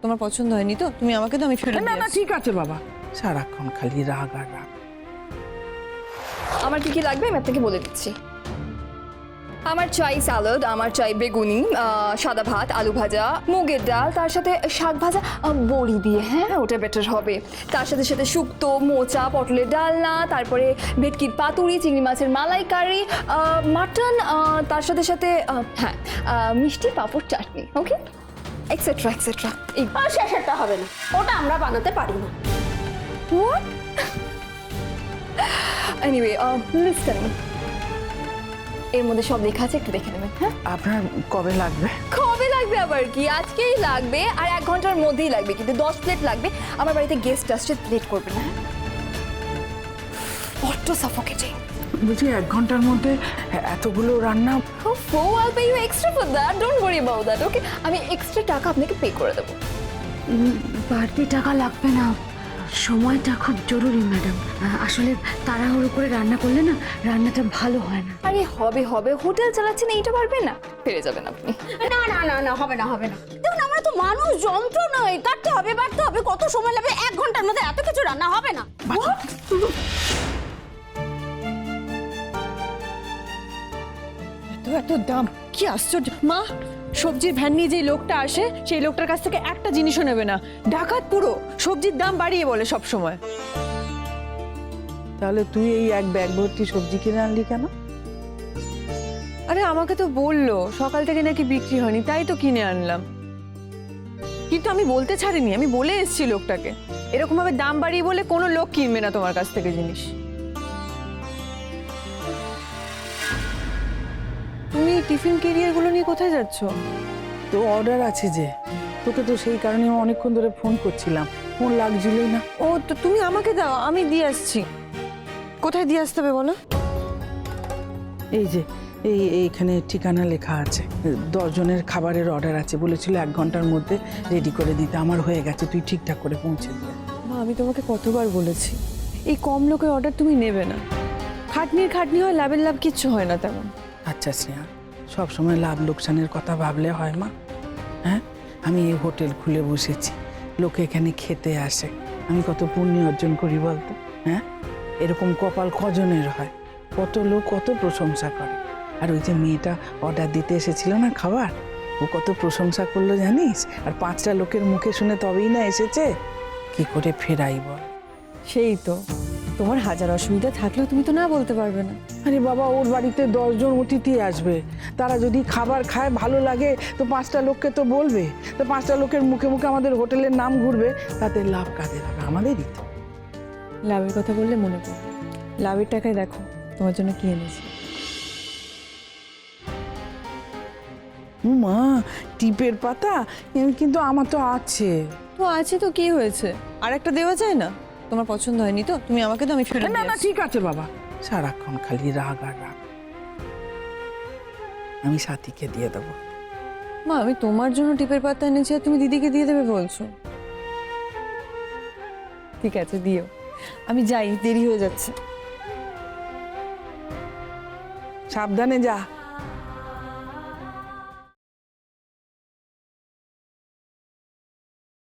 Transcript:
তোমার পছন্দ হয়নি তো তুমি আমাকে তো আমি ফেরত না দিয়ে না আসছি। ঠিক আছে বাবা, সারাক্ষণ খালি রাগ আর রাগ। আমার কি কি লাগবে আমি আপনাকে বলে দিচ্ছি। আমার চাই স্যালাড, আমার চাই বেগুনি, সাদা ভাত, আলু ভাজা, মুগের ডাল, তার সাথে শাক ভাজা, বড়ি দিয়ে, হ্যাঁ ওটা বেটার হবে। তার সাথে সাথে শুক্তো, মোচা, পটলের ডালনা, তারপরে ভেটকির পাতুরি, চিংড়ি মাছের মালাইকারি, মাটন, তার সাথে সাথে হ্যাঁ মিষ্টি, পাঁপড়, চাটনি, ওকে এক্সেট্রা এক্সেট্রা। এই আর শেষেরটা হবে না, ওটা আমরা বানাতে পারি না। হোয়াট এনিওয়ে লিস্টটা নিন, এর মধ্যে সব লেখা আছে, একটু দেখে নেবেন। হ্যাঁ আপনার কবে লাগবে? কবে লাগবে আবার কি, আজকেই লাগবে, আর 1 ঘন্টার মধ্যেই লাগবে, কিন্তু 10 প্লেট লাগবে। আমার বাড়িতে গেস্ট আসছে, লেট করবে না। বড্ড সাফোকেটিং। বলছি 1 ঘন্টার মধ্যে এতগুলো রান্না? I'll pay you extra for that, don't worry about that, okay? আমি এক্সট্রা টাকা আপনাকে পে করে দেবো। বাড়তি টাকা লাগবে না, সময়টা খুব জরুরি ম্যাডাম। আসলে তাড়াহুড়ো করে রান্না করলে না রান্নাটা ভালো হয় না। আরে হবে হবে, হোটেল চালাচ্ছেন, এইটা পারবেন না, পেরে যাবেন আপনি। না না না না, হবে না হবে না। দেখুন আমরা তো মানুষ, যন্ত্র নয়, কাটতে হবে বাড়তে হবে, কত সময় লাগবে? 1 ঘন্টার মধ্যে এত কিছু রান্না হবে না। এত দাম, কি আশ্চর্য মা। সবজির ভ্যান নিয়ে যে লোকটা আসে সেই লোকটার কাছ থেকে একটা জিনিসও নেবে না, ডাকাত পুরো, সবজির দাম বাড়িয়ে বলে সব সময়। তাহলে তুই এই 1 ব্যাগ ভর্তি সবজি কিনে আনলি কেন? আরে আমাকে তো বললো সকাল থেকে নাকি বিক্রি হয়নি, তাই তো কিনে আনলাম। কিন্তু আমি বলতে ছাড়িনি, আমি বলে এসেছি লোকটাকে এরকম ভাবে দাম বাড়িয়ে বলে কোনো লোক কিনবে না তোমার কাছ থেকে জিনিস। তুমি টিফিন ক্যারিয়ার গুলো নিয়ে কোথায় যাচ্ছ? তো অর্ডার আছে যে, তোকে তো সেই কারণে আমি অনেকক্ষণ ধরে ফোন করছিলাম, ফোন লাগছিলই না। ও তো তুমি আমাকে দাও, আমি দিয়ে আসছি। কোথায় দিয়ে আসতে হবে বলো? এই যে এইখানে ঠিকানা লেখা আছে, 10 জনের খাবারের অর্ডার আছে, বলেছিল 1 ঘন্টার মধ্যে রেডি করে দিতে। আমার হয়ে গেছে, তুই ঠিকঠাক করে পৌঁছে দিয়ে। মা আমি তোমাকে কতবার বলেছি এই কম লোকের অর্ডার তুমি নেবে না। খাটনি হয়, লাভের লাভ কিচ্ছু হয় না তেমন। আচ্ছা স্নেহা, সবসময় লাভ লোকসানের কথা ভাবলে হয় মা? হ্যাঁ, আমি এই হোটেল খুলে বসেছি, লোকে এখানে খেতে আসে, আমি কত পুণ্য অর্জন করি বলতো? হ্যাঁ, এরকম কপাল কজনের হয়? কত লোক কত প্রশংসা করে। আর ওই যে মেয়েটা অর্ডার দিতে এসেছিল না খাবার, ও কত প্রশংসা করলো জানিস? আর 5টা লোকের মুখে শুনে তবেই না এসেছে। কি করে ফেরাই বল? সেই তো, তোমার হাজার অসুবিধা থাকলেও তুমি তো না বলতে পারবে না। আরে বাবা, ওর বাড়িতে 10 জন অতিথি আসবে, তারা যদি খাবার খায় ভালো লাগে তো 5টা লোককে তো বলবে, তো 5টা লোকের মুখে মুখে আমাদের হোটেলের নাম ঘুরবে, তাতে লাভ কাদের হবে? আমাদেরই তো। লাভের কথা বললে মনে পড়ে, লাভের টাকায় দেখো তোমার জন্য কি এনেছি। মা, টিপের পাতা? কিন্তু আমার তো আছে। তো আছে তো কি হয়েছে, আর একটা দেওয়া যায় না? তোমার পছন্দ হয়নি তো তুমি আমাকে তো আমি ফেরত না দিয়ে না আসছি। ঠিক আছে বাবা, সারাক্ষণ খালি রাগ আর রাগ। আমি সাথীকে দিয়ে দেবো। মা আমি তোমার জন্য টিপের পাতা এনেছি আর তুমি দিদিকে দিয়ে দেবে বলছো? ঠিক আছে দিও, আমি যাই, দেরি হয়ে যাচ্ছে। সাবধানে যা।